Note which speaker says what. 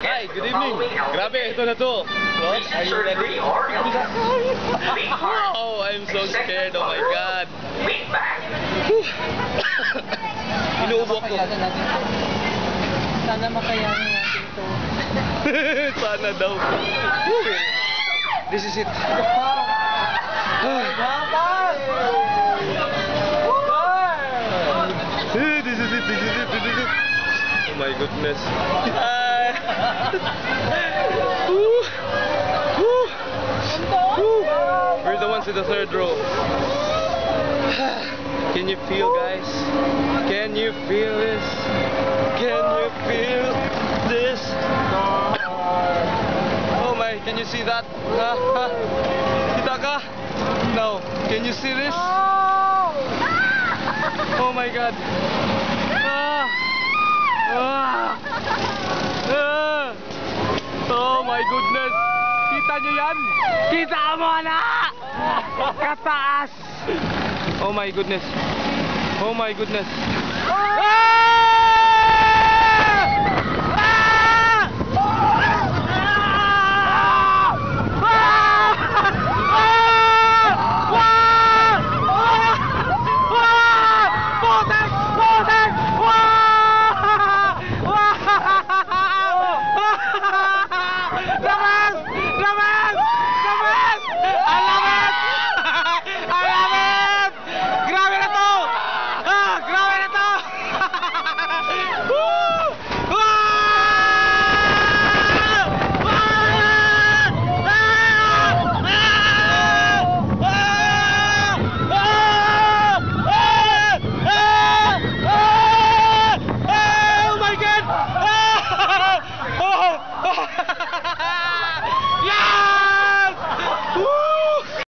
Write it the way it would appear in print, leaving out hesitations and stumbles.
Speaker 1: Hi, good evening. Grabe, ito na to. What? Are you ready? Oh, I'm so scared. Oh my God. Inuubok ko.
Speaker 2: Sana makayanin natin ito.
Speaker 1: Sana daw. This is it. This is it. Oh my goodness. We're the ones in the third row. Can you feel, guys? Can you feel this? Can you feel this? Oh my, can you see that? Kita ka? No. Can you see this? Oh my God. Oh my goodness. Kita nyo yan? Kita mo na! Kataas! Oh my goodness. Oh my goodness.